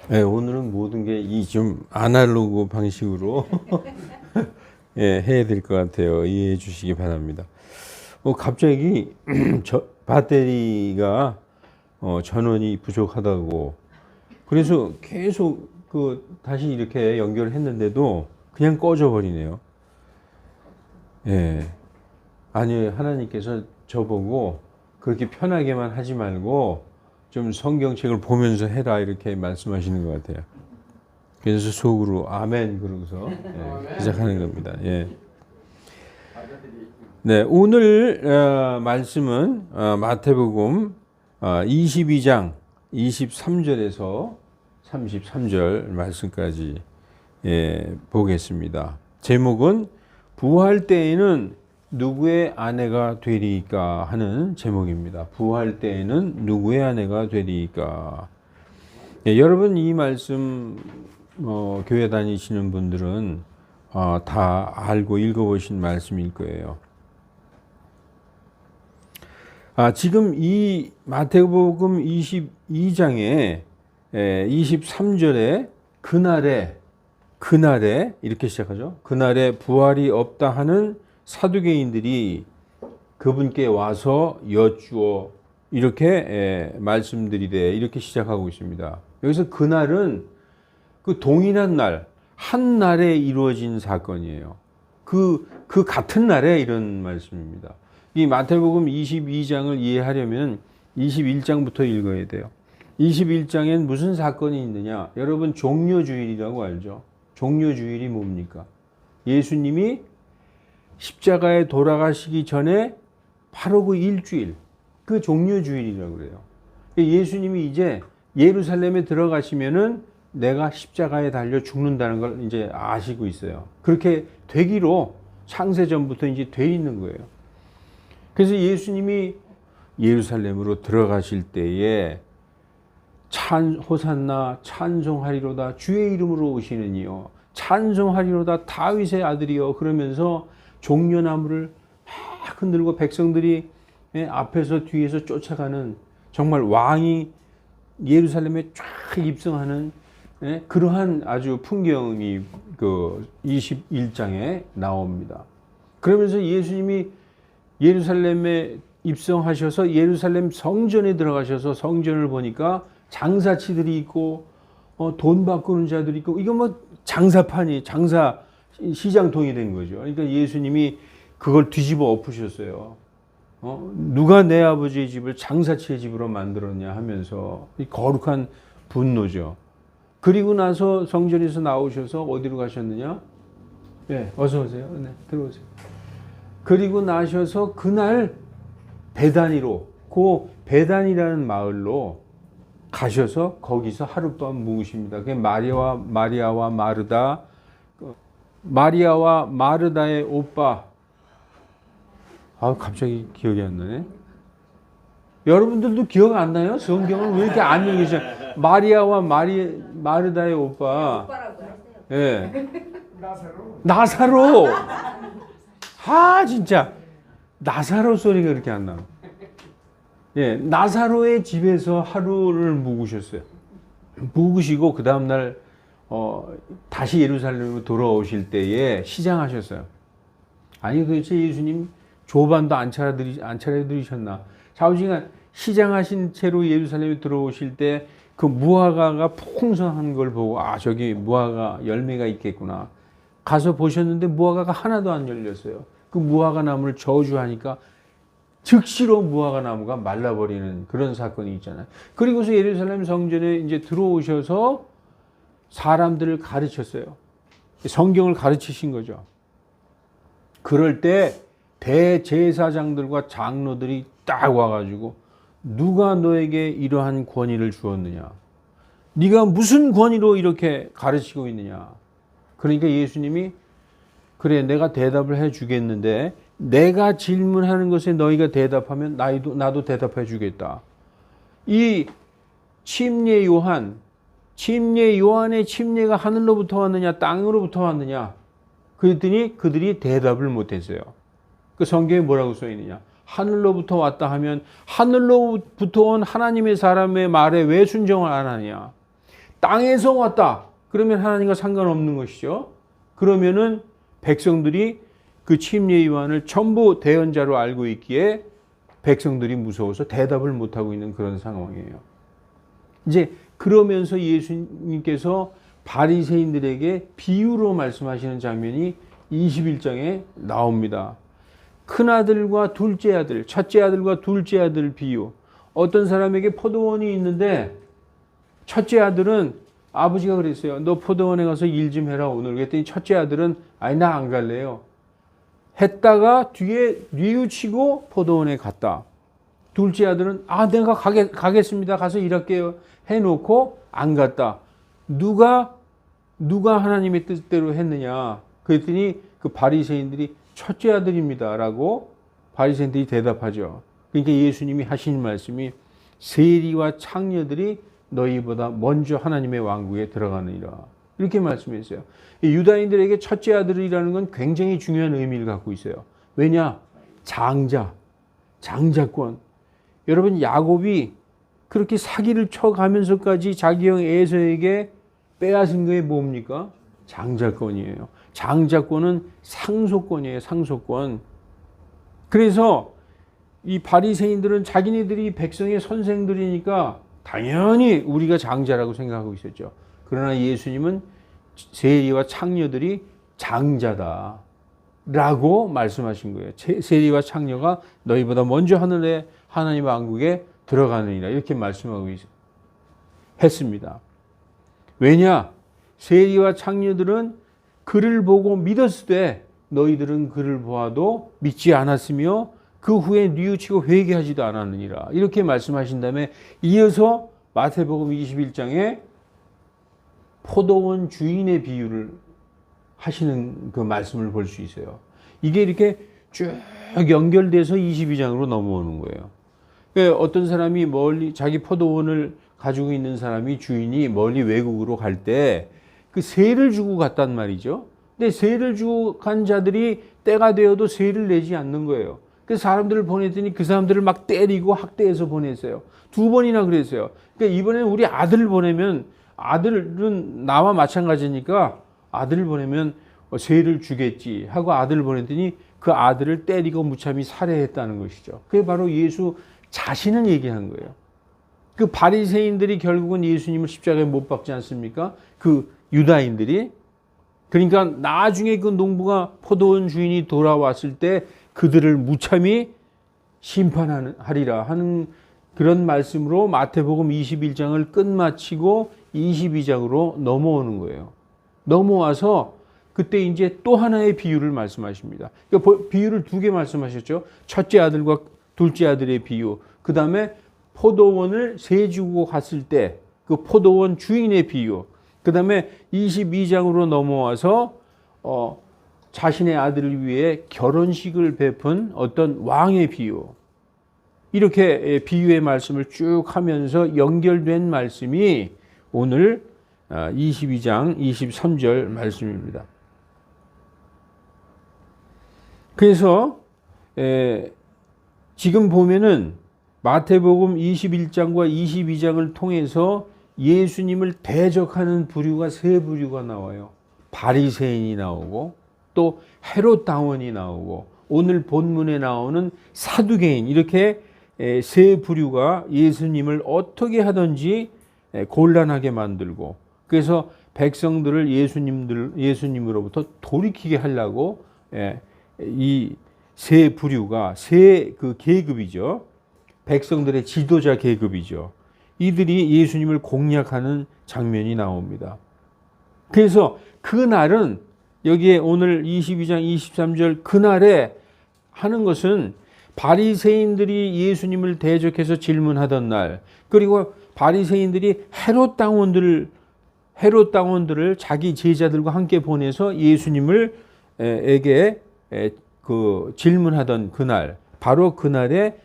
네, 오늘은 모든 게 이 좀 아날로그 방식으로 예, 해야 될 것 같아요. 이해해 주시기 바랍니다. 갑자기 배터리가 전원이 부족하다고 그래서 계속 다시 이렇게 연결했는데도 그냥 꺼져 버리네요. 예. 아니, 하나님께서 저보고 그렇게 편하게만 하지 말고 좀 성경책을 보면서 해라 이렇게 말씀하시는 것 같아요. 그래서 속으로 아멘 그러고서 시작하는 겁니다. 예. 네, 오늘 말씀은 마태복음 22장 23절에서 33절 말씀까지 보겠습니다. 제목은 부활 때에는 누구의 아내가 되리까 하는 제목입니다. 부활 때에는 누구의 아내가 되리까. 여러분 이 말씀 교회 다니시는 분들은 다 알고 읽어보신 말씀일 거예요. 지금 이 마태복음 22장에 23절에 그날에 이렇게 시작하죠. 그날에 부활이 없다 하는 사두개인들이 그분께 와서 여쭈어 이렇게 말씀드리되 이렇게 시작하고 있습니다. 여기서 그날은 그 동일한 날, 한 날에 이루어진 사건이에요. 그 같은 날에 이런 말씀입니다. 이 마태복음 22장을 이해하려면 21장부터 읽어야 돼요. 21장엔 무슨 사건이 있느냐? 여러분 종려주일이라고 알죠? 종려주일이 뭡니까? 예수님이 십자가에 돌아가시기 전에 바로 그 일주일, 그 종려주일이라고 그래요. 예수님이 이제 예루살렘에 들어가시면은 내가 십자가에 달려 죽는다는 걸 이제 아시고 있어요. 그렇게 되기로 창세전부터 이제 돼 있는 거예요. 그래서 예수님이 예루살렘으로 들어가실 때에 호산나 찬송하리로다 주의 이름으로 오시는 이요 찬송하리로다 다윗의 아들이요 그러면서 종려나무를 막 흔들고 백성들이 앞에서 뒤에서 쫓아가는 정말 왕이 예루살렘에 쫙 입성하는 그러한 아주 풍경이 그 21장에 나옵니다. 그러면서 예수님이 예루살렘에 입성하셔서 예루살렘 성전에 들어가셔서 성전을 보니까 장사치들이 있고 돈 바꾸는 자들이 있고 이거 뭐 장사판이 장사 시장통이 된 거죠. 그러니까 예수님이 그걸 뒤집어 엎으셨어요. 누가 내 아버지의 집을 장사치의 집으로 만들었냐 하면서 이 거룩한 분노죠. 그리고 나서 성전에서 나오셔서 어디로 가셨느냐? 네, 어서 오세요. 네, 들어오세요. 그리고 나셔서 그날 베다니로 그 베단이라는 마을로 가셔서 거기서 하룻밤 묵으십니다. 그게 마리아와 마르다의 오빠. 갑자기 기억이 안 나네. 여러분들도 기억 안 나요? 성경을 왜 이렇게 안 읽으세요? 마리아와 마르다의 오빠. 예. 나사로. 진짜. 나사로 소리가 그렇게 안 나. 예, 나사로의 집에서 하루를 묵으셨어요. 묵으시고 그 다음 날 다시 예루살렘으로 돌아오실 때에 시장하셨어요. 아니 도대체 예수님 조반도 안 차려드리셨나? 좌우지간 시장하신 채로 예루살렘에 들어오실 때 그 무화과가 풍성한 걸 보고 저기 무화과 열매가 있겠구나. 가서 보셨는데 무화과가 하나도 안 열렸어요. 그 무화과 나무를 저주하니까 즉시로 무화과 나무가 말라버리는 그런 사건이 있잖아요. 그리고서 예루살렘 성전에 이제 들어오셔서 사람들을 가르쳤어요. 성경을 가르치신 거죠. 그럴 때 대제사장들과 장로들이 딱 와가지고 누가 너에게 이러한 권위를 주었느냐? 네가 무슨 권위로 이렇게 가르치고 있느냐? 그러니까 예수님이 그래 내가 대답을 해주겠는데 내가 질문하는 것에 너희가 대답하면 나도 대답해 주겠다. 이 침례 요한의 침례가 하늘로부터 왔느냐 땅으로부터 왔느냐? 그랬더니 그들이 대답을 못했어요. 그 성경에 뭐라고 써 있느냐? 하늘로부터 왔다 하면 하늘로부터 온 하나님의 사람의 말에 왜 순종을 안 하냐? 땅에서 왔다. 그러면 하나님과 상관없는 것이죠. 그러면은 백성들이 그 침례 요한을 전부 대언자로 알고 있기에 백성들이 무서워서 대답을 못하고 있는 그런 상황이에요. 이제 그러면서 예수님께서 바리새인들에게 비유로 말씀하시는 장면이 21장에 나옵니다. 큰아들과 둘째 아들, 첫째 아들과 둘째 아들 비유. 어떤 사람에게 포도원이 있는데 첫째 아들은 아버지가 그랬어요. 너 포도원에 가서 일 좀 해라 오늘. 그랬더니 첫째 아들은 아니 나 안 갈래요. 했다가 뒤에 뉘우치고 포도원에 갔다. 둘째 아들은 내가 가겠습니다. 가서 일할게요. 해놓고 안 갔다. 누가 하나님의 뜻대로 했느냐? 그랬더니 그 바리새인들이 첫째 아들입니다라고 바리새인들이 대답하죠. 그러니까 예수님이 하신 말씀이 세리와 창녀들이 너희보다 먼저 하나님의 왕국에 들어가느니라. 이렇게 말씀했어요. 유다인들에게 첫째 아들이라는 건 굉장히 중요한 의미를 갖고 있어요. 왜냐? 장자권. 여러분 야곱이 그렇게 사기를 쳐가면서까지 자기 형 에서에게 빼앗은 게 뭡니까? 장자권이에요. 장자권은 상속권이에요. 상속권. 그래서 이 바리새인들은 자기네들이 백성의 선생들이니까 당연히 우리가 장자라고 생각하고 있었죠. 그러나 예수님은 세리와 창녀들이 장자다 라고 말씀하신 거예요. 세리와 창녀가 너희보다 먼저 하늘에 하나님 왕국에 들어가느니라 이렇게 말씀하고 했습니다. 왜냐? 세리와 창녀들은 그를 보고 믿었을 때 너희들은 그를 보아도 믿지 않았으며 그 후에 뉘우치고 회개하지도 않았느니라 이렇게 말씀하신 다음에 이어서 마태복음 21장에 포도원 주인의 비유를 하시는 그 말씀을 볼 수 있어요. 이게 이렇게 쭉 연결돼서 22장으로 넘어오는 거예요. 그러니까 어떤 사람이 멀리 자기 포도원을 가지고 있는 사람이 주인이 멀리 외국으로 갈 때 그 세를 주고 갔단 말이죠. 근데 세를 주고 간 자들이 때가 되어도 세를 내지 않는 거예요. 그래서 사람들을 보냈더니 그 사람들을 막 때리고 학대해서 보냈어요. 2번이나 그랬어요. 그러니까 이번에는 우리 아들을 보내면 아들은 나와 마찬가지니까 아들을 보내면 세를 주겠지 하고 아들을 보냈더니 그 아들을 때리고 무참히 살해했다는 것이죠. 그게 바로 예수 자신을 얘기한 거예요. 그 바리새인들이 결국은 예수님을 십자가에 못 박지 않습니까? 그 유다인들이. 그러니까 나중에 그 농부가 포도원 주인이 돌아왔을 때 그들을 무참히 심판하리라 하는 그런 말씀으로 마태복음 21장을 끝마치고 22장으로 넘어오는 거예요. 넘어와서 그때 이제 또 하나의 비유를 말씀하십니다. 그러니까 비유를 2개 말씀하셨죠. 첫째 아들과 둘째 아들의 비유. 그 다음에 포도원을 세 주고 갔을 때 그 포도원 주인의 비유. 그 다음에 22장으로 넘어와서 자신의 아들을 위해 결혼식을 베푼 어떤 왕의 비유. 이렇게 비유의 말씀을 쭉 하면서 연결된 말씀이 오늘 22장 23절 말씀입니다. 그래서 지금 보면은 마태복음 21장과 22장을 통해서 예수님을 대적하는 부류가 3부류가 나와요. 바리새인이 나오고 또 헤롯 당원이 나오고 오늘 본문에 나오는 사두개인 이렇게 3부류가 예수님을 어떻게 하든지 곤란하게 만들고 그래서 백성들을 예수님으로부터 돌이키게 하려고 이 3부류가 그 계급이죠. 백성들의 지도자 계급이죠. 이들이 예수님을 공략하는 장면이 나옵니다. 그래서 그날은 여기에 오늘 22장 23절 그날에 하는 것은 바리새인들이 예수님을 대적해서 질문하던 날 그리고 바리새인들이 헤롯 당원들을 자기 제자들과 함께 보내서 예수님을 에게 그 질문하던 그날 바로 그날에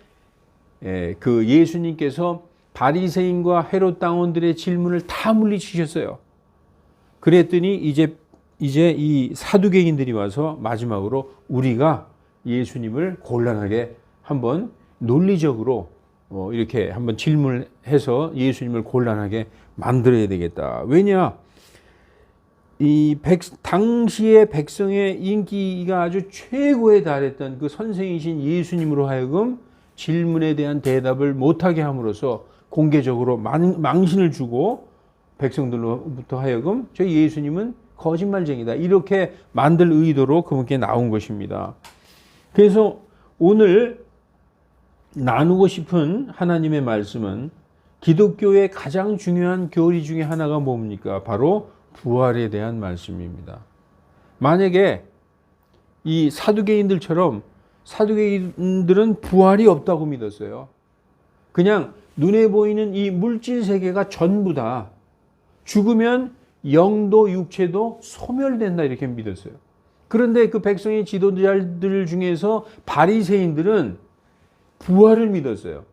그 예수님께서 바리새인과 헤롯 당원들의 질문을 다 물리치셨어요. 그랬더니 이제 이 사두개인들이 와서 마지막으로 우리가 예수님을 곤란하게 한번 논리적으로 이렇게 한번 질문을 해서 예수님을 곤란하게 만들어야 되겠다. 왜냐? 당시의 백성의 인기가 아주 최고에 달했던 그 선생이신 예수님으로 하여금 질문에 대한 대답을 못하게 함으로써 공개적으로 망신을 주고 백성들로부터 하여금 저 예수님은 거짓말쟁이다 이렇게 만들 의도로 그분께 나온 것입니다. 그래서 오늘 나누고 싶은 하나님의 말씀은 기독교의 가장 중요한 교리 중에 하나가 뭡니까? 바로 부활에 대한 말씀입니다. 만약에 이 사두개인들처럼 사두개인들은 부활이 없다고 믿었어요. 그냥 눈에 보이는 이 물질 세계가 전부 다 죽으면 영도 육체도 소멸된다 이렇게 믿었어요. 그런데 그 백성의 지도자들 중에서 바리새인들은 부활을 믿었어요.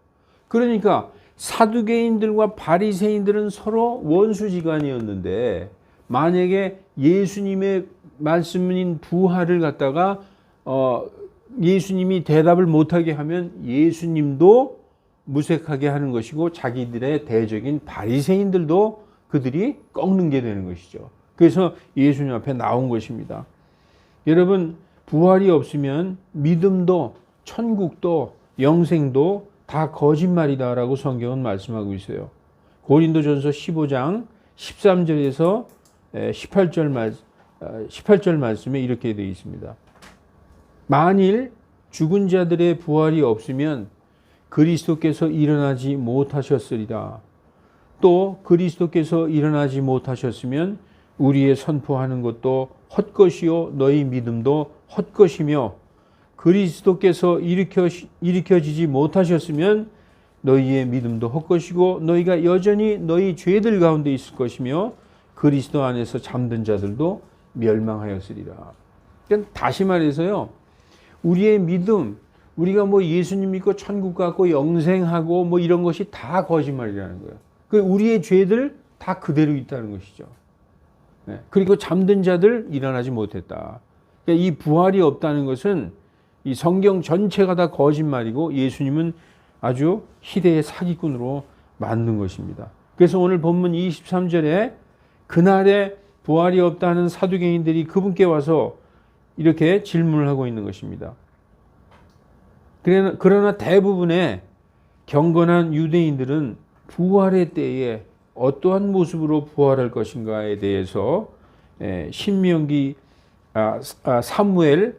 그러니까 사두개인들과 바리새인들은 서로 원수지간이었는데 만약에 예수님의 말씀인 부활을 갖다가 예수님이 대답을 못하게 하면 예수님도 무색하게 하는 것이고 자기들의 대적인 바리새인들도 그들이 꺾는 게 되는 것이죠. 그래서 예수님 앞에 나온 것입니다. 여러분 부활이 없으면 믿음도 천국도 영생도 다 거짓말이다라고 성경은 말씀하고 있어요. 고린도전서 15장 13절에서 18절 말씀에 이렇게 되어 있습니다. 만일 죽은 자들의 부활이 없으면 그리스도께서 일어나지 못하셨으리라. 또 그리스도께서 일어나지 못하셨으면 우리의 선포하는 것도 헛것이요 너희 믿음도 헛것이며 그리스도께서 일으켜지지 못하셨으면 너희의 믿음도 헛것이고 너희가 여전히 너희 죄들 가운데 있을 것이며 그리스도 안에서 잠든 자들도 멸망하였으리라. 그러니까 다시 말해서요. 우리의 믿음, 우리가 뭐 예수님 믿고 천국 갖고 영생하고 뭐 이런 것이 다 거짓말이라는 거예요. 우리의 죄들 다 그대로 있다는 것이죠. 그리고 잠든 자들 일어나지 못했다. 그러니까 이 부활이 없다는 것은 이 성경 전체가 다 거짓말이고 예수님은 아주 희대의 사기꾼으로 만든 것입니다. 그래서 오늘 본문 23절에 그날에 부활이 없다는 사두개인들이 그분께 와서 이렇게 질문을 하고 있는 것입니다. 그러나 대부분의 경건한 유대인들은 부활의 때에 어떠한 모습으로 부활할 것인가에 대해서 신명기 사무엘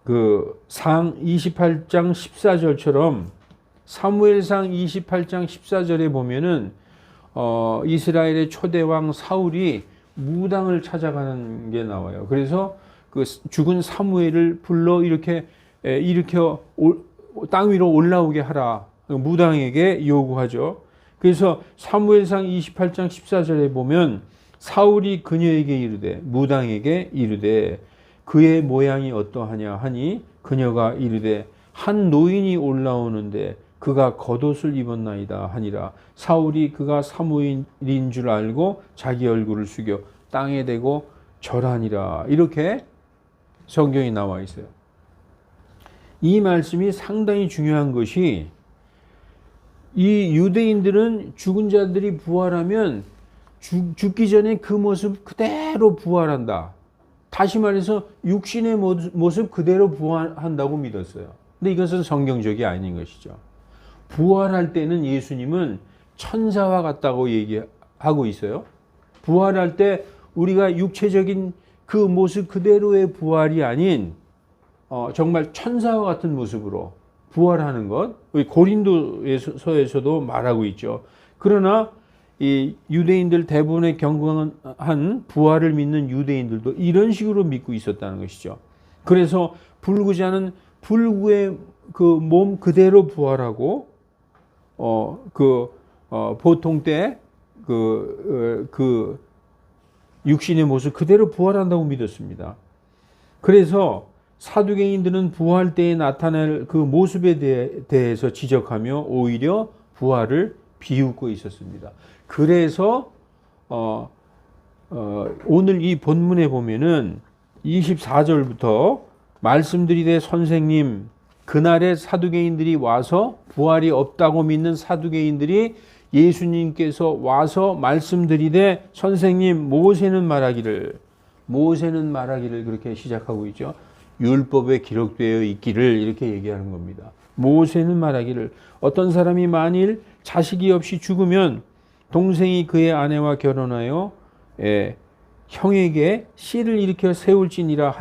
그 상 28장 14절처럼 사무엘상 28장 14절에 보면은 이스라엘의 초대왕 사울이 무당을 찾아가는 게 나와요. 그래서 그 죽은 사무엘을 불러 일으켜 땅 위로 올라오게 하라. 무당에게 요구하죠. 그래서 사무엘상 28장 14절에 보면 사울이 그녀에게 이르되 무당에게 이르되 그의 모양이 어떠하냐 하니 그녀가 이르되 한 노인이 올라오는데 그가 겉옷을 입었나이다 하니라. 사울이 그가 사무엘인 줄 알고 자기 얼굴을 숙여 땅에 대고 절하니라. 이렇게 성경이 나와 있어요. 이 말씀이 상당히 중요한 것이 이 유대인들은 죽은 자들이 부활하면 죽기 전에 그 모습 그대로 부활한다. 다시 말해서 육신의 모습 그대로 부활한다고 믿었어요. 근데 이것은 성경적이 아닌 것이죠. 부활할 때는 예수님은 천사와 같다고 얘기하고 있어요. 부활할 때 우리가 육체적인 그 모습 그대로의 부활이 아닌 정말 천사와 같은 모습으로 부활하는 것, 고린도서에서도 말하고 있죠. 그러나 이 유대인들 대부분의 경건한 부활을 믿는 유대인들도 이런 식으로 믿고 있었다는 것이죠. 그래서 불구자는 불구의 그 몸 그대로 부활하고 보통 때 그 육신의 모습 그대로 부활한다고 믿었습니다. 그래서 사두개인들은 부활 때에 나타날 그 모습에 대해서 지적하며 오히려 부활을 비웃고 있었습니다. 그래서 오늘 이 본문에 보면은 24절부터 말씀드리되 선생님 그날에 사두개인들이 와서 부활이 없다고 믿는 사두개인들이 예수님께서 와서 말씀드리되 선생님 모세는 말하기를 그렇게 시작하고 있죠. 율법에 기록되어 있기를 이렇게 얘기하는 겁니다. 모세는 말하기를 어떤 사람이 만일 자식이 없이 죽으면 동생이 그의 아내와 결혼하여 형에게 씨를 일으켜 세울지니라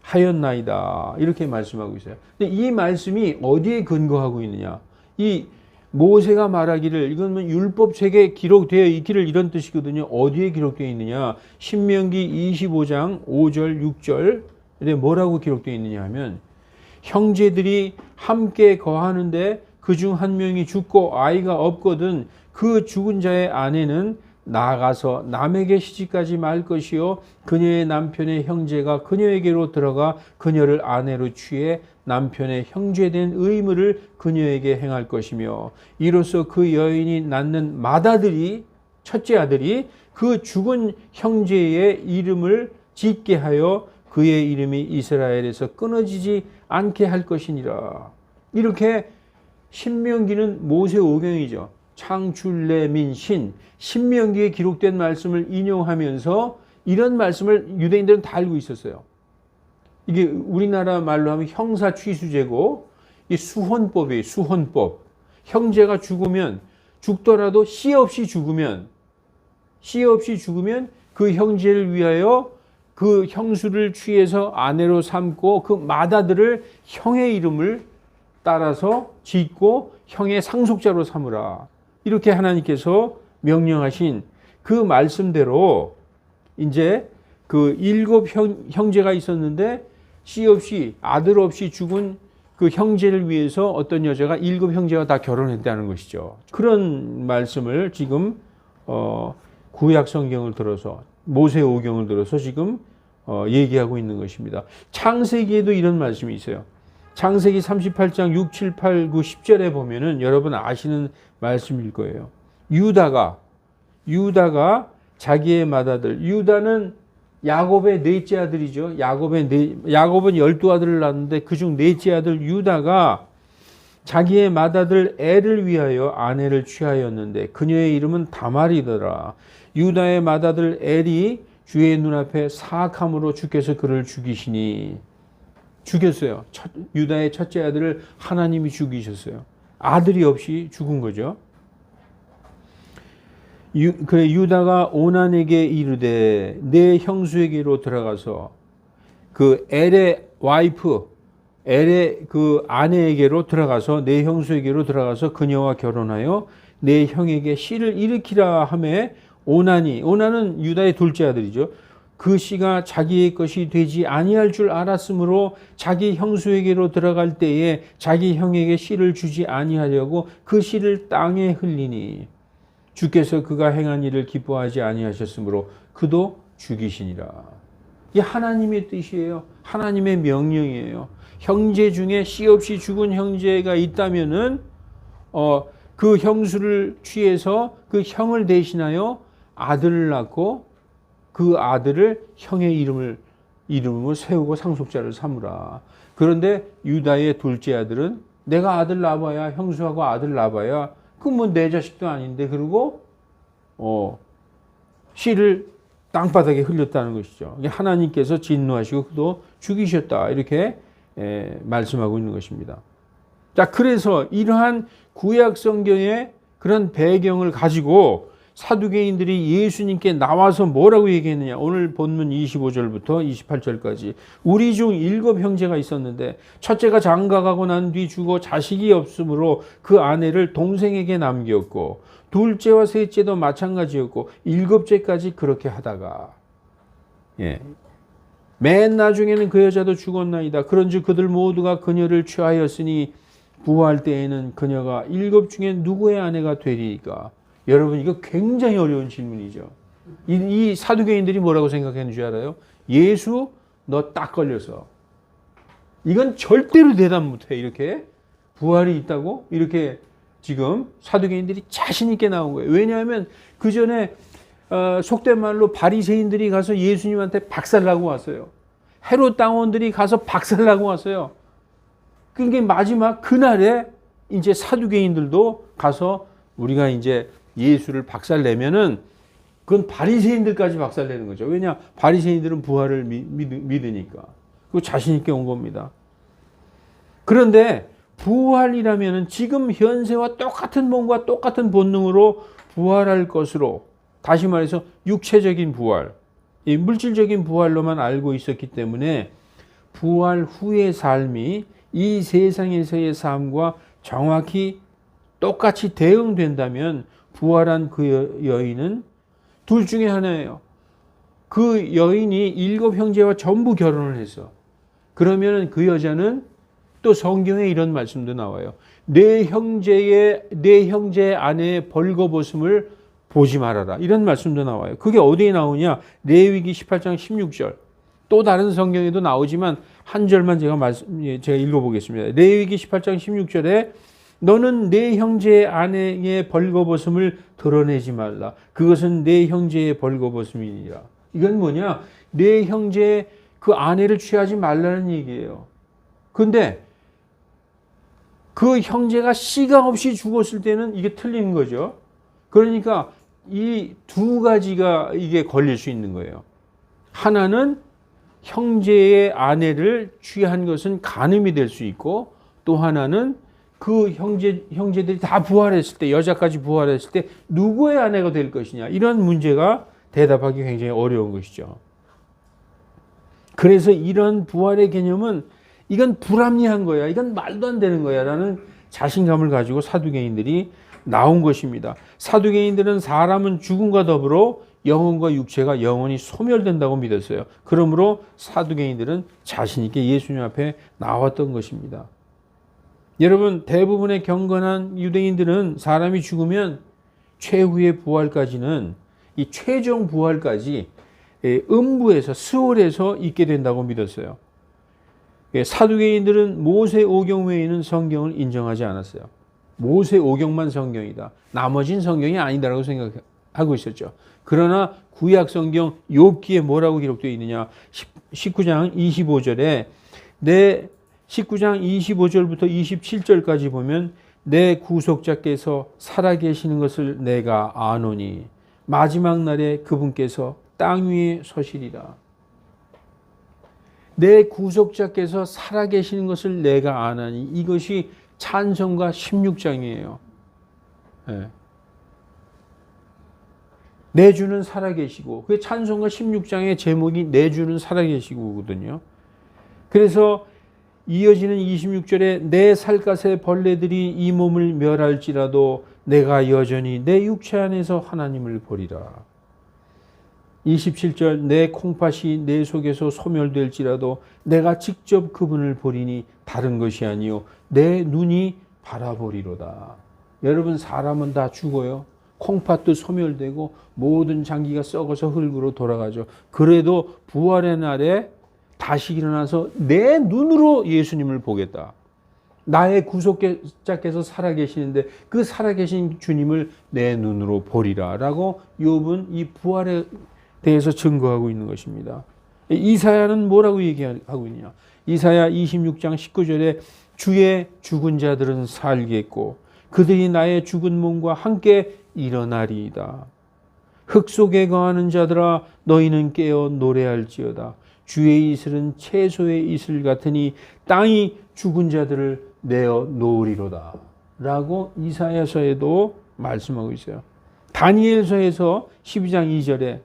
하였나이다. 이렇게 말씀하고 있어요. 근데 이 말씀이 어디에 근거하고 있느냐? 이 모세가 말하기를 이건 율법책에 기록되어 있기를 이런 뜻이거든요. 어디에 기록되어 있느냐? 신명기 25장 5절 6절에 뭐라고 기록되어 있느냐 하면 형제들이 함께 거하는데 그중 한 명이 죽고 아이가 없거든 그 죽은 자의 아내는 나아가서 남에게 시집가지 말 것이요 그녀의 남편의 형제가 그녀에게로 들어가 그녀를 아내로 취해 남편의 형제된 의무를 그녀에게 행할 것이며 이로써 그 여인이 낳는 맏아들이 첫째 아들이 그 죽은 형제의 이름을 짓게 하여 그의 이름이 이스라엘에서 끊어지지 않게 할 것이니라. 이렇게 신명기는 모세오경이죠. 창출레민신 신명기에 기록된 말씀을 인용하면서 이런 말씀을 유대인들은 다 알고 있었어요. 이게 우리나라 말로 하면 형사취수제고 이 수혼법이에요. 수혼법. 형제가 죽더라도 씨 없이 죽으면 그 형제를 위하여 그 형수를 취해서 아내로 삼고 그 맏아들을 형의 이름을 따라서 짓고 형의 상속자로 삼으라. 이렇게 하나님께서 명령하신 그 말씀대로 이제 그 7 형제가 있었는데 씨 없이 아들 없이 죽은 그 형제를 위해서 어떤 여자가 7 형제가 다 결혼했다는 것이죠. 그런 말씀을 지금 구약 성경을 들어서 모세오경을 들어서 지금 얘기하고 있는 것입니다. 창세기에도 이런 말씀이 있어요. 창세기 38장 6, 7, 8, 9, 10절에 보면은 여러분 아시는 말씀일 거예요. 유다가 자기의 맏아들, 유다는 야곱의 넷째 아들이죠. 야곱은 12아들을 낳았는데 그중 넷째 아들 유다가 자기의 맏아들 엘을 위하여 아내를 취하였는데 그녀의 이름은 다말이더라. 유다의 맏아들 엘이 주의 눈앞에 사악함으로 주께서 그를 죽이시니 죽였어요. 유다의 첫째 아들을 하나님이 죽이셨어요. 아들이 없이 죽은 거죠. 그래 유다가 오난에게 이르되 내 형수에게로 들어가서 그 엘의 와이프 엘의 그 아내에게로 들어가서 내 형수에게로 들어가서 그녀와 결혼하여 내 형에게 씨를 일으키라 하매 오난은 유다의 둘째 아들이죠. 그 씨가 자기의 것이 되지 아니할 줄 알았으므로 자기 형수에게로 들어갈 때에 자기 형에게 씨를 주지 아니하려고 그 씨를 땅에 흘리니 주께서 그가 행한 일을 기뻐하지 아니하셨으므로 그도 죽이시니라. 이게 하나님의 뜻이에요. 하나님의 명령이에요. 형제 중에 씨 없이 죽은 형제가 있다면은 그 형수를 취해서 그 형을 대신하여 아들을 낳고 그 아들을 형의 이름으로 세우고 상속자를 삼으라. 그런데 유다의 둘째 아들은 내가 아들 낳아봐야 형수하고 아들 낳아봐야 그 뭐 내 자식도 아닌데 그러고 씨를 땅바닥에 흘렸다는 것이죠. 하나님께서 진노하시고 그도 죽이셨다 이렇게 말씀하고 있는 것입니다. 자, 그래서 이러한 구약 성경의 그런 배경을 가지고 사두개인들이 예수님께 나와서 뭐라고 얘기했느냐. 오늘 본문 25절부터 28절까지 우리 중 7 형제가 있었는데 첫째가 장가가고 난 뒤 죽어 자식이 없으므로 그 아내를 동생에게 남겼고 둘째와 셋째도 마찬가지였고 7째까지 그렇게 하다가 맨 나중에는 그 여자도 죽었나이다. 그런즉 그들 모두가 그녀를 취하였으니 부활 때에는 그녀가 7 중에 누구의 아내가 되리까? 여러분 이거 굉장히 어려운 질문이죠. 이 사두개인들이 뭐라고 생각했는 줄 알아요? 예수 너 딱 걸려서 이건 절대로 대답 못해. 이렇게 부활이 있다고 이렇게 지금 사두개인들이 자신 있게 나온 거예요. 왜냐하면 그 전에 속된 말로 바리새인들이 가서 예수님한테 박살나고 왔어요. 헤롯 당원들이 가서 박살나고 왔어요. 그게 마지막 그날에 이제 사두개인들도 가서 우리가 이제 예수를 박살내면은 그건 바리새인들까지 박살내는 거죠. 왜냐? 바리새인들은 부활을 믿으니까. 그거 자신 있게 온 겁니다. 그런데 부활이라면은 지금 현세와 똑같은 몸과 똑같은 본능으로 부활할 것으로, 다시 말해서 육체적인 부활, 이 물질적인 부활로만 알고 있었기 때문에 부활 후의 삶이 이 세상에서의 삶과 정확히 똑같이 대응된다면 부활한 그 여인은 둘 중에 하나예요. 그 여인이 7 형제와 전부 결혼을 했어. 그러면 그 여자는 또 성경에 이런 말씀도 나와요. 내 형제의 아내의 벌거벗음을 보지 말아라. 이런 말씀도 나와요. 그게 어디에 나오냐? 레위기 18장 16절. 또 다른 성경에도 나오지만 한 절만 제가 읽어보겠습니다. 레위기 18장 16절에 너는 내 형제의 아내의 벌거벗음을 드러내지 말라. 그것은 내 형제의 벌거벗음이니라. 이건 뭐냐? 내 형제의 그 아내를 취하지 말라는 얘기예요. 근데 그 형제가 씨가 없이 죽었을 때는 이게 틀린 거죠. 그러니까 이 두 가지가 이게 걸릴 수 있는 거예요. 하나는 형제의 아내를 취한 것은 간음이 될 수 있고, 또 하나는 그 형제들이 다 부활했을 때, 여자까지 부활했을 때 누구의 아내가 될 것이냐, 이런 문제가 대답하기 굉장히 어려운 것이죠. 그래서 이런 부활의 개념은 이건 불합리한 거야, 이건 말도 안 되는 거야 라는 자신감을 가지고 사두개인들이 나온 것입니다. 사두개인들은 사람은 죽음과 더불어 영혼과 육체가 영원히 소멸된다고 믿었어요. 그러므로 사두개인들은 자신 있게 예수님 앞에 나왔던 것입니다. 여러분, 대부분의 경건한 유대인들은 사람이 죽으면 최후의 부활까지는, 이 최종 부활까지 음부에서, 스올에서 있게 된다고 믿었어요. 사두개인들은 모세 오경 외에는 성경을 인정하지 않았어요. 모세 오경만 성경이다, 나머진 성경이 아니다라고 생각하고 있었죠. 그러나 구약 성경 욥기에 뭐라고 기록되어 있느냐? 19장 25절에 19장 25절부터 27절까지 보면 내 구속자께서 살아계시는 것을 내가 아노니 마지막 날에 그분께서 땅 위에 서시리라. 내 구속자께서 살아계시는 것을 내가 아나니, 이것이 찬송가 16장이에요. 네. 내 주는 살아계시고, 그 찬송가 16장의 제목이 내 주는 살아계시고거든요. 그래서 이어지는 26절에 내 살갗의 벌레들이 이 몸을 멸할지라도 내가 여전히 내 육체 안에서 하나님을 보리라. 27절 내 콩팥이 내 속에서 소멸될지라도 내가 직접 그분을 보리니 다른 것이 아니요 내 눈이 바라보리로다. 여러분, 사람은 다 죽어요. 콩팥도 소멸되고 모든 장기가 썩어서 흙으로 돌아가죠. 그래도 부활의 날에 다시 일어나서 내 눈으로 예수님을 보겠다. 나의 구속자께서 살아계시는데 그 살아계신 주님을 내 눈으로 보리라 라고 욥은 이 부활에 대해서 증거하고 있는 것입니다. 이사야는 뭐라고 얘기하고 있냐? 이사야 26장 19절에 주의 죽은 자들은 살겠고 그들이 나의 죽은 몸과 함께 일어나리이다. 흙 속에 거하는 자들아 너희는 깨어 노래할지어다. 주의 이슬은 채소의 이슬 같으니 땅이 죽은 자들을 내어 놓으리로다 라고 이사야서에도 말씀하고 있어요. 다니엘서에서 12장 2절에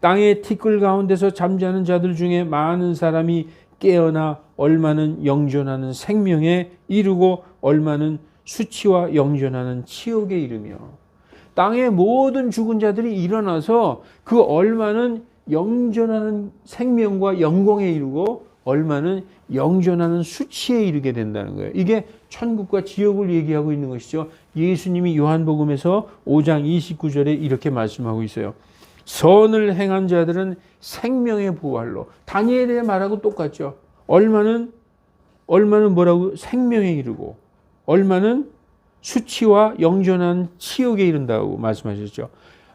땅의 티끌 가운데서 잠자는 자들 중에 많은 사람이 깨어나 얼마는 영존하는 생명에 이르고 얼마는 수치와 영존하는 치욕에 이르며, 땅의 모든 죽은 자들이 일어나서 그 얼마는 영존하는 생명과 영광에 이르고 얼마는 영존하는 수치에 이르게 된다는 거예요. 이게 천국과 지옥을 얘기하고 있는 것이죠. 예수님이 요한복음에서 5장 29절에 이렇게 말씀하고 있어요. 선을 행한 자들은 생명의 부활로, 다니엘의 말하고 똑같죠. 얼마는 뭐라고? 생명에 이르고 얼마는 수치와 영존한 치욕에 이른다고 말씀하셨죠.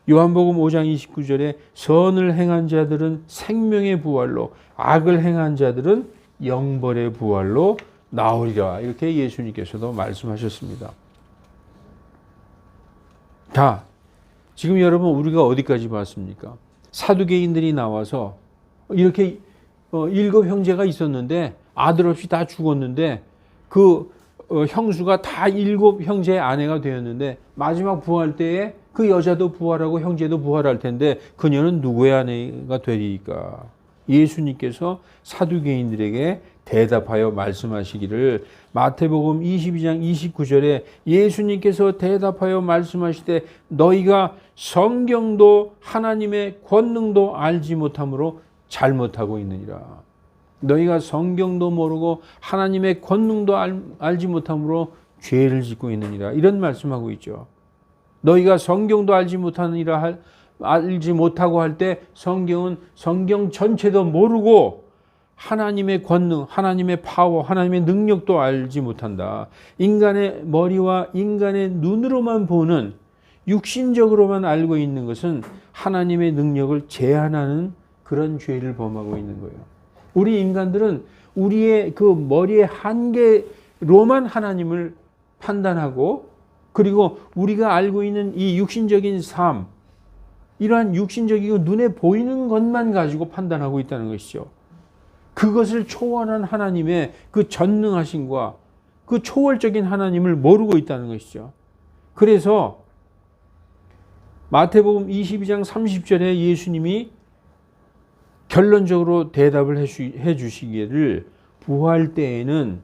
요한복음 5장 29절에 선을 행한 자들은 생명의 부활로, 악을 행한 자들은 영벌의 부활로 나오리라. 이렇게 예수님께서도 말씀하셨습니다. 자, 지금 여러분 우리가 어디까지 봤습니까? 사두개인들이 나와서 이렇게 7 형제가 있었는데 아들 없이 다 죽었는데 그 형수가 다 7 형제의 아내가 되었는데 마지막 부활 때에 그 여자도 부활하고 형제도 부활할 텐데 그녀는 누구의 아내가 되리까? 예수님께서 사두개인들에게 대답하여 말씀하시기를 마태복음 22장 29절에 예수님께서 대답하여 말씀하시되 너희가 성경도 하나님의 권능도 알지 못함으로 잘못하고 있느니라. 너희가 성경도 모르고 하나님의 권능도 알지 못함으로 죄를 짓고 있느니라. 이런 말씀하고 있죠. 너희가 성경도 알지 못하고 할 때 성경은 성경 전체도 모르고 하나님의 권능, 하나님의 파워, 하나님의 능력도 알지 못한다. 인간의 머리와 인간의 눈으로만 보는 육신적으로만 알고 있는 것은 하나님의 능력을 제한하는 그런 죄를 범하고 있는 거예요. 우리 인간들은 우리의 그 머리의 한계로만 하나님을 판단하고 그리고 우리가 알고 있는 이 육신적인 삶, 이러한 육신적이고 눈에 보이는 것만 가지고 판단하고 있다는 것이죠. 그것을 초월한 하나님의 그 전능하심과 그 초월적인 하나님을 모르고 있다는 것이죠. 그래서 마태복음 22장 30절에 예수님이 결론적으로 대답을 해 주시기를 부활 때에는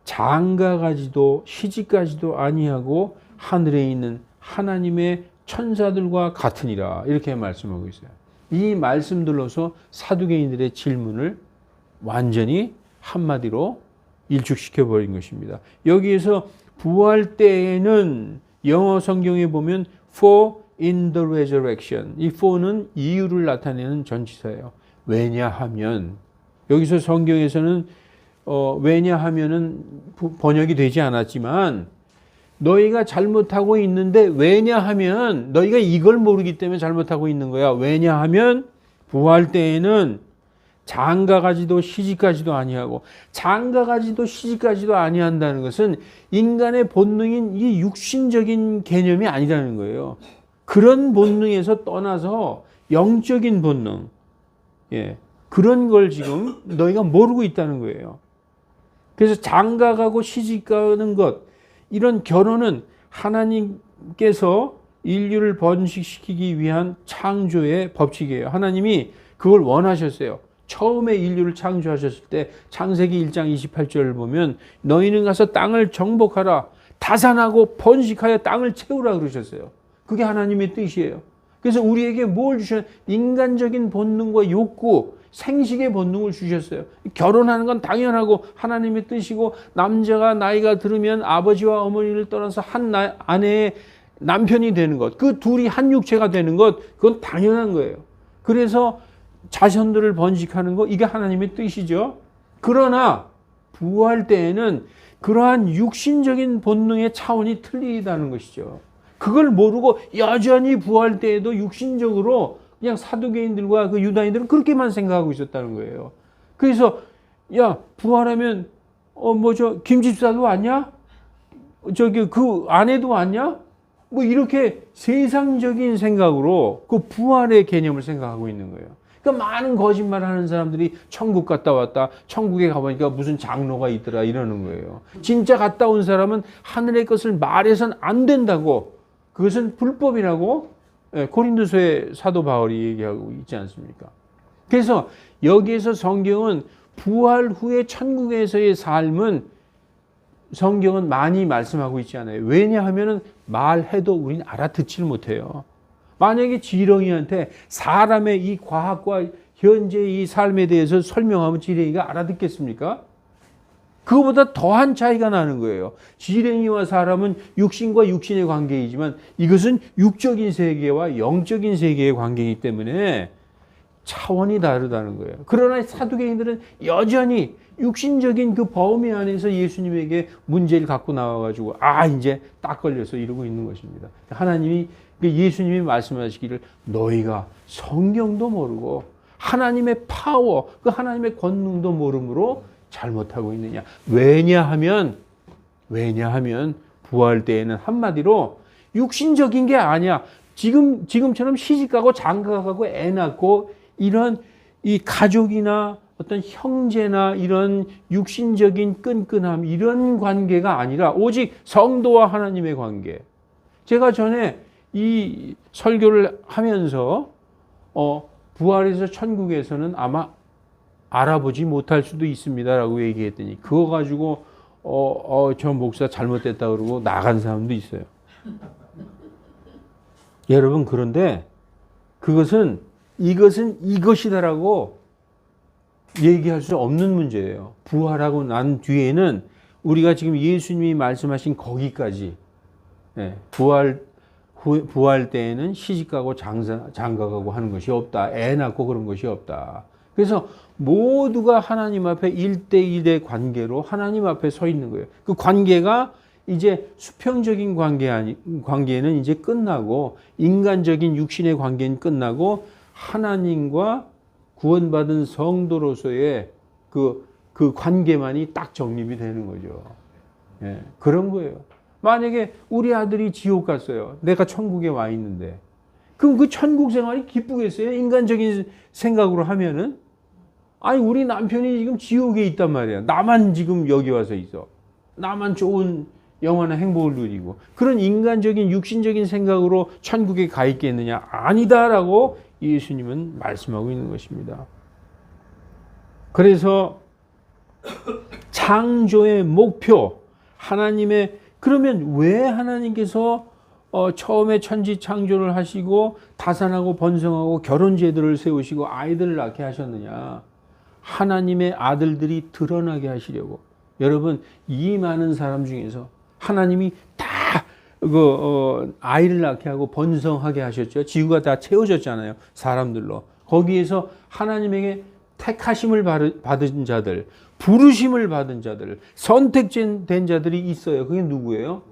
장가가지도 시집가지도 아니하고 하늘에 있는 하나님의 천사들과 같으니라. 이렇게 말씀하고 있어요. 이 말씀들로서 사두개인들의 질문을 완전히 한마디로 일축시켜 버린 것입니다. 여기에서 부활 때에는 영어 성경에 보면 for in the resurrection. 이 for는 이유를 나타내는 전치사예요. 왜냐하면 여기서 성경에서는 왜냐하면은 번역이 되지 않았지만 너희가 잘못하고 있는데 왜냐하면 너희가 이걸 모르기 때문에 잘못하고 있는 거야. 왜냐하면 부활 때에는 장가가지도 시집가지도 아니하고 장가가지도 시집가지도 아니한다는 것은 인간의 본능인 이 육신적인 개념이 아니라는 거예요. 그런 본능에서 떠나서 영적인 본능, 그런 걸 지금 너희가 모르고 있다는 거예요. 그래서 장가가고 시집가는 것, 이런 결혼은 하나님께서 인류를 번식시키기 위한 창조의 법칙이에요. 하나님이 그걸 원하셨어요. 처음에 인류를 창조하셨을 때 창세기 1장 28절을 보면 너희는 가서 땅을 정복하라. 다산하고 번식하여 땅을 채우라 그러셨어요. 그게 하나님의 뜻이에요. 그래서 우리에게 뭘 주셨어요? 인간적인 본능과 욕구, 생식의 본능을 주셨어요. 결혼하는 건 당연하고 하나님의 뜻이고 남자가 나이가 들으면 아버지와 어머니를 떠나서 한 아내의 남편이 되는 것, 그 둘이 한 육체가 되는 것, 그건 당연한 거예요. 그래서 자손들을 번식하는 거, 이게 하나님의 뜻이죠. 그러나 부활 때에는 그러한 육신적인 본능의 차원이 틀리다는 것이죠. 그걸 모르고 여전히 부활 때에도 육신적으로 그냥 사두개인들과 그 유다인들은 그렇게만 생각하고 있었다는 거예요. 그래서 야, 부활하면 김집사도 왔냐? 그 아내도 왔냐? 뭐 이렇게 세상적인 생각으로 그 부활의 개념을 생각하고 있는 거예요. 그러니까 많은 거짓말 하는 사람들이 천국 갔다 왔다, 천국에 가보니까 무슨 장로가 있더라 이러는 거예요. 진짜 갔다 온 사람은 하늘의 것을 말해서는 안 된다고, 그것은 불법이라고 고린도서의 사도 바울이 얘기하고 있지 않습니까? 그래서 여기에서 성경은 부활 후에 천국에서의 삶은 성경은 많이 말씀하고 있지 않아요. 왜냐하면 말해도 우리는 알아듣지를 못해요. 만약에 지렁이한테 사람의 이 과학과 현재 이 삶에 대해서 설명하면 지렁이가 알아듣겠습니까? 그거보다 더한 차이가 나는 거예요. 지렁이와 사람은 육신과 육신의 관계이지만 이것은 육적인 세계와 영적인 세계의 관계이기 때문에 차원이 다르다는 거예요. 그러나 사두개인들은 여전히 육신적인 그 범위 안에서 예수님에게 문제를 갖고 나와가지고 이제 딱 걸려서 이러고 있는 것입니다. 하나님이, 예수님이 말씀하시기를 너희가 성경도 모르고 하나님의 파워, 그 하나님의 권능도 모르므로 잘못하고 있느냐? 왜냐하면 부활 때에는 한마디로 육신적인 게 아니야. 지금처럼 시집가고 장가가고 애 낳고 이런 이 가족이나 어떤 형제나 이런 육신적인 끈끈함 이런 관계가 아니라 오직 성도와 하나님의 관계. 제가 전에 이 설교를 하면서 부활에서 천국에서는 아마 알아보지 못할 수도 있습니다라고 얘기했더니 그거 가지고 저 목사 잘못됐다 그러고 나간 사람도 있어요. 여러분 그런데 이것은 이것이다라고 얘기할 수 없는 문제예요. 부활하고 난 뒤에는 우리가 지금 예수님이 말씀하신 거기까지 부활 때에는 시집가고 장가가고 하는 것이 없다. 애 낳고 그런 것이 없다. 그래서 모두가 하나님 앞에 1대1의 관계로 하나님 앞에 서 있는 거예요. 그 관계가 이제 수평적인 관계는 이제 끝나고 인간적인 육신의 관계는 끝나고 하나님과 구원받은 성도로서의 그 관계만이 딱 정립이 되는 거죠. 예, 그런 거예요. 만약에 우리 아들이 지옥 갔어요. 내가 천국에 와 있는데. 그럼 그 천국 생활이 기쁘겠어요? 인간적인 생각으로 하면은. 아니, 우리 남편이 지금 지옥에 있단 말이야. 나만 지금 여기 와서 있어. 나만 좋은 영원한 행복을 누리고. 그런 인간적인, 육신적인 생각으로 천국에 가 있겠느냐? 아니다라고 예수님은 말씀하고 있는 것입니다. 그래서 창조의 목표, 그러면 왜 하나님께서 처음에 천지 창조를 하시고 다산하고 번성하고 결혼 제도를 세우시고 아이들을 낳게 하셨느냐? 하나님의 아들들이 드러나게 하시려고. 여러분, 이 많은 사람 중에서 하나님이 다 아이를 낳게 하고 번성하게 하셨죠. 지구가 다 채워졌잖아요. 사람들로. 거기에서 하나님에게 택하심을 받은 자들, 부르심을 받은 자들, 선택된 자들이 있어요. 그게 누구예요?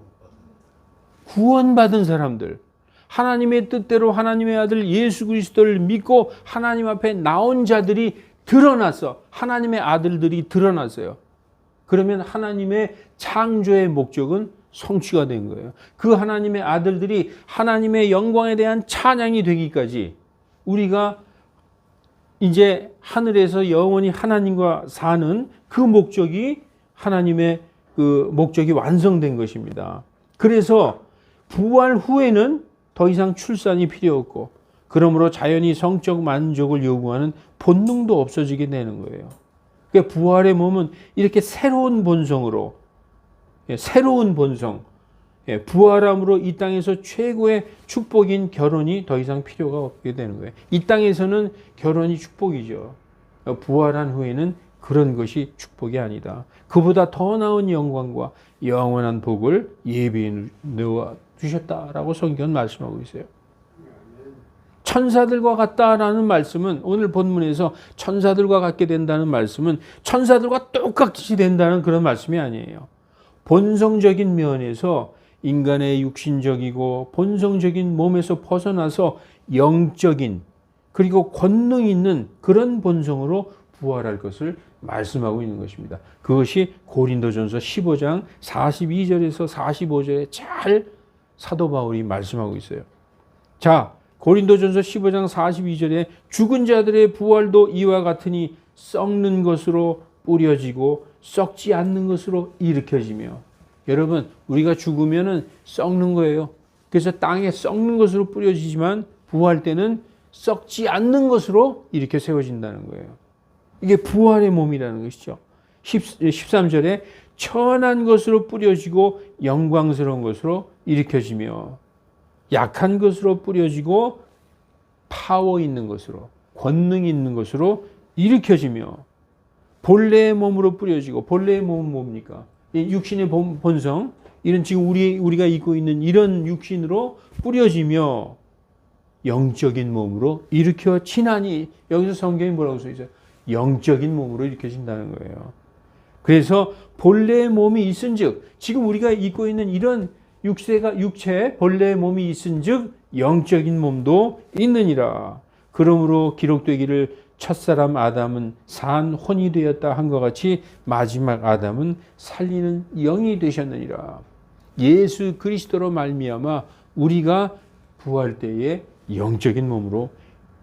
구원받은 사람들. 하나님의 뜻대로 하나님의 아들 예수 그리스도를 믿고 하나님 앞에 나온 자들이 드러났어. 하나님의 아들들이 드러났어요. 그러면 하나님의 창조의 목적은 성취가 된 거예요. 그 하나님의 아들들이 하나님의 영광에 대한 찬양이 되기까지 우리가 이제 하늘에서 영원히 하나님과 사는 그 목적이 하나님의 그 목적이 완성된 것입니다. 그래서 부활 후에는 더 이상 출산이 필요 없고 그러므로 자연히 성적 만족을 요구하는 본능도 없어지게 되는 거예요. 그러니까 부활의 몸은 이렇게 새로운 본성으로 새로운 본성, 부활함으로 이 땅에서 최고의 축복인 결혼이 더 이상 필요가 없게 되는 거예요. 이 땅에서는 결혼이 축복이죠. 부활한 후에는 그런 것이 축복이 아니다. 그보다 더 나은 영광과 영원한 복을 예비해 놓아 주셨다라고 성경은 말씀하고 있어요. 천사들과 같다라는 말씀은 오늘 본문에서 천사들과 같게 된다는 말씀은 천사들과 똑같이 된다는 그런 말씀이 아니에요. 본성적인 면에서 인간의 육신적이고 본성적인 몸에서 벗어나서 영적인 그리고 권능 있는 그런 본성으로 부활할 것을 말씀하고 있는 것입니다. 그것이 고린도전서 15장 42절에서 45절에 잘 사도 바울이 말씀하고 있어요. 자, 고린도전서 15장 42절에 죽은 자들의 부활도 이와 같으니 썩는 것으로 뿌려지고 썩지 않는 것으로 일으켜지며. 여러분, 우리가 죽으면은 썩는 거예요. 그래서 땅에 썩는 것으로 뿌려지지만 부활 때는 썩지 않는 것으로 일으켜 세워진다는 거예요. 이게 부활의 몸이라는 것이죠. 13절에 천한 것으로 뿌려지고 영광스러운 것으로 일으켜지며 약한 것으로 뿌려지고 파워 있는 것으로 권능 있는 것으로 일으켜지며 본래의 몸으로 뿌려지고 본래의 몸은 뭡니까? 육신의 본성 이런 지금 우리가 입고 있는 이런 육신으로 뿌려지며 영적인 몸으로 일으켜 지나니 여기서 성경이 뭐라고 써 있어요? 영적인 몸으로 일으켜진다는 거예요. 그래서 본래의 몸이 있은즉 지금 우리가 입고 있는 이런 육체 본래의 몸이 있은즉 영적인 몸도 있느니라. 그러므로 기록되기를 첫사람 아담은 산 혼이 되었다 한 것 같이 마지막 아담은 살리는 영이 되셨느니라. 예수 그리스도로 말미암아 우리가 부활 때에 영적인 몸으로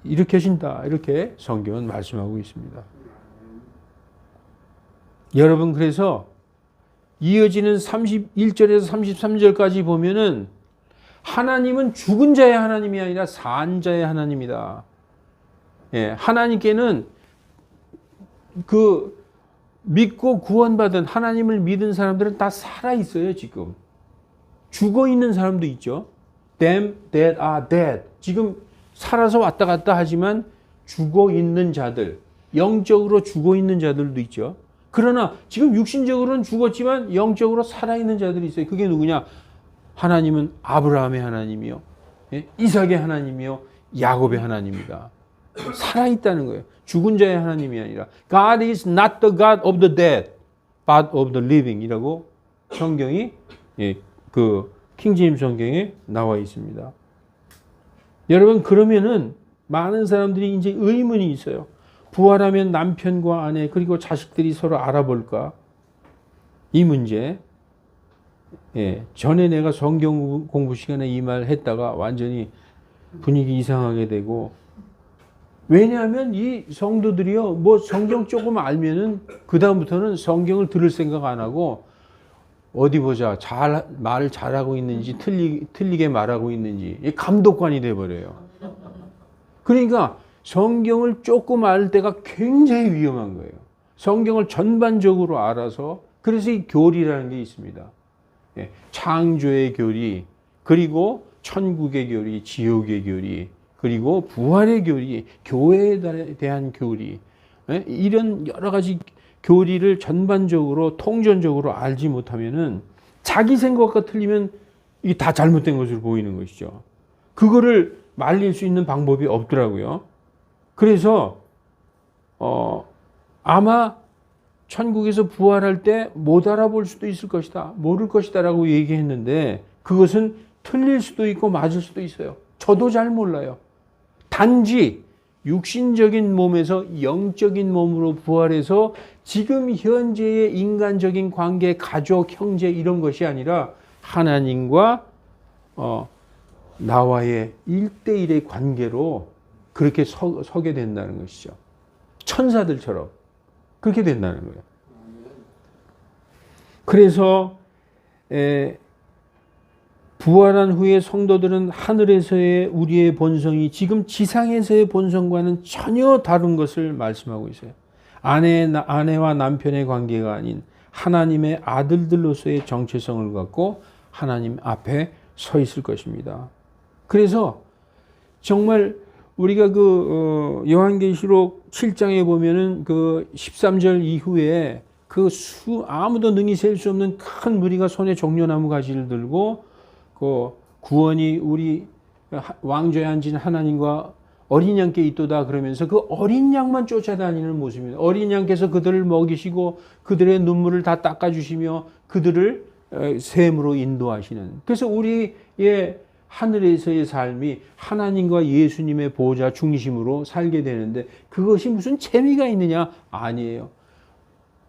일으켜진다. 이렇게 성경은 말씀하고 있습니다. 여러분, 그래서 이어지는 31절에서 33절까지 보면은 하나님은 죽은 자의 하나님이 아니라 산 자의 하나님이다. 예, 하나님께는 그 믿고 구원받은 하나님을 믿은 사람들은 다 살아 있어요, 지금. 죽어 있는 사람도 있죠. Them that are dead. 지금 살아서 왔다 갔다 하지만 죽어 있는 자들, 영적으로 죽어 있는 자들도 있죠. 그러나 지금 육신적으로는 죽었지만 영적으로 살아있는 자들이 있어요. 그게 누구냐? 하나님은 아브라함의 하나님이요, 이삭의 하나님이요, 야곱의 하나님이다. 살아있다는 거예요. 죽은 자의 하나님이 아니라 God is not the God of the dead, but of the living 이라고 성경이, 그 킹제임스 성경에 나와 있습니다. 여러분, 그러면은 많은 사람들이 이제 의문이 있어요. 부활하면 남편과 아내 그리고 자식들이 서로 알아볼까? 이 문제. 전에 내가 성경 공부 시간에 이 말 했다가 완전히 분위기 이상하게 되고, 왜냐하면 이 성도들이요, 뭐 성경 조금 알면은 그다음부터는 성경을 들을 생각 안 하고 어디 보자, 말을 잘하고 있는지 틀리게 말하고 있는지 감독관이 돼버려요. 그러니까 성경을 조금 알 때가 굉장히 위험한 거예요. 성경을 전반적으로 알아서, 그래서 이 교리라는 게 있습니다. 창조의 교리, 그리고 천국의 교리, 지옥의 교리, 그리고 부활의 교리, 교회에 대한 교리, 이런 여러 가지 교리를 전반적으로 통전적으로 알지 못하면은 자기 생각과 틀리면 이게 다 잘못된 것으로 보이는 것이죠. 그거를 말릴 수 있는 방법이 없더라고요. 그래서 아마 천국에서 부활할 때 못 알아볼 수도 있을 것이다, 모를 것이다 라고 얘기했는데, 그것은 틀릴 수도 있고 맞을 수도 있어요. 저도 잘 몰라요. 단지 육신적인 몸에서 영적인 몸으로 부활해서 지금 현재의 인간적인 관계, 가족, 형제 이런 것이 아니라 하나님과 나와의 1대1의 관계로 그렇게 서게 된다는 것이죠. 천사들처럼 그렇게 된다는 거예요. 그래서 부활한 후에 성도들은 하늘에서의 우리의 본성이 지금 지상에서의 본성과는 전혀 다른 것을 말씀하고 있어요. 아내와 남편의 관계가 아닌 하나님의 아들들로서의 정체성을 갖고 하나님 앞에 서 있을 것입니다. 그래서 정말 우리가 그 요한계시록 7장에 보면은 그 13절 이후에 그 아무도 능히 셀 수 없는 큰 무리가 손에 종려나무 가지를 들고 그 구원이 우리 왕좌에 앉은 하나님과 어린 양께 있도다 그러면서 그 어린 양만 쫓아다니는 모습입니다. 어린 양께서 그들을 먹이시고 그들의 눈물을 다 닦아주시며 그들을 샘으로 인도하시는, 그래서 우리의 하늘에서의 삶이 하나님과 예수님의 보호자 중심으로 살게 되는데, 그것이 무슨 재미가 있느냐? 아니에요.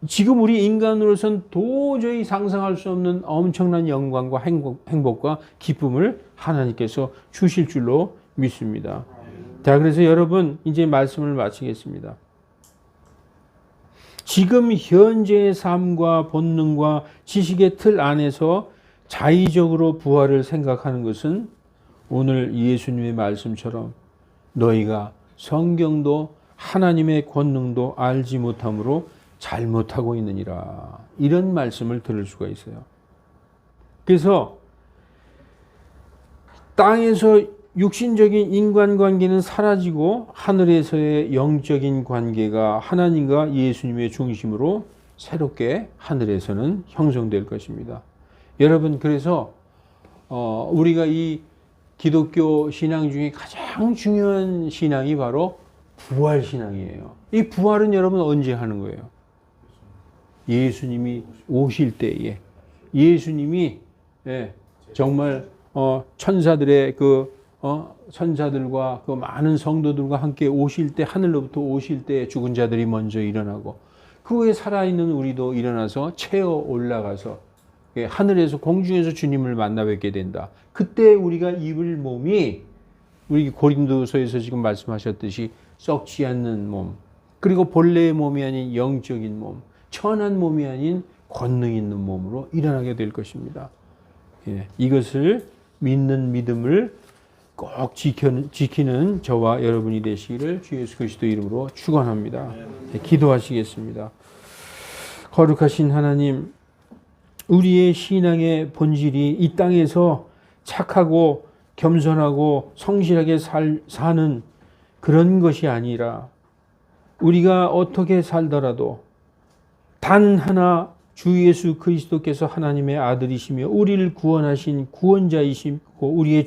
지금 우리 인간으로서는 도저히 상상할 수 없는 엄청난 영광과 행복과 기쁨을 하나님께서 주실 줄로 믿습니다. 자, 그래서 여러분 이제 말씀을 마치겠습니다. 지금 현재의 삶과 본능과 지식의 틀 안에서 자의적으로 부활을 생각하는 것은 오늘 예수님의 말씀처럼 너희가 성경도 하나님의 권능도 알지 못함으로 잘못하고 있느니라, 이런 말씀을 들을 수가 있어요. 그래서 땅에서 육신적인 인간관계는 사라지고 하늘에서의 영적인 관계가 하나님과 예수님의 중심으로 새롭게 하늘에서는 형성될 것입니다. 여러분, 그래서 우리가 이 기독교 신앙 중에 가장 중요한 신앙이 바로 부활 신앙이에요. 이 부활은 여러분 언제 하는 거예요? 예수님이 오실 때에, 예수님이 정말 천사들의 그 선자들과 그 많은 성도들과 함께 오실 때, 하늘로부터 오실 때 죽은 자들이 먼저 일어나고 그 후에 살아있는 우리도 일어나서 채어 올라가서 하늘에서 공중에서 주님을 만나 뵙게 된다. 그때 우리가 입을 몸이 우리 고린도서에서 지금 말씀하셨듯이 썩지 않는 몸, 그리고 본래의 몸이 아닌 영적인 몸, 천한 몸이 아닌 권능 있는 몸으로 일어나게 될 것입니다. 이것을 믿는 믿음을 꼭 지키는 저와 여러분이 되시기를 주 예수 그리스도 이름으로 축원합니다. 기도하시겠습니다. 거룩하신 하나님, 우리의 신앙의 본질이 이 땅에서 착하고 겸손하고 성실하게 사는 그런 것이 아니라 우리가 어떻게 살더라도 단 하나 주 예수 그리스도께서 하나님의 아들이시며 우리를 구원하신 구원자이시고 우리의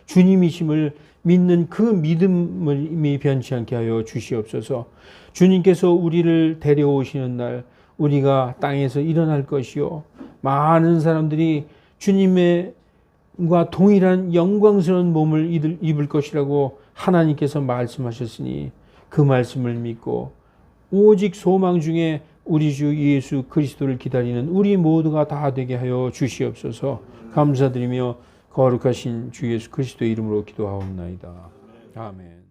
주님이심을 믿는 그 믿음이 변치 않게 하여 주시옵소서. 주님께서 우리를 데려오시는 날 우리가 땅에서 일어날 것이요 많은 사람들이 주님과 동일한 영광스러운 몸을 입을 것이라고 하나님께서 말씀하셨으니 그 말씀을 믿고 오직 소망 중에 우리 주 예수 그리스도를 기다리는 우리 모두가 다 되게 하여 주시옵소서. 감사드리며 거룩하신 주 예수 그리스도의 이름으로 기도하옵나이다. 아멘.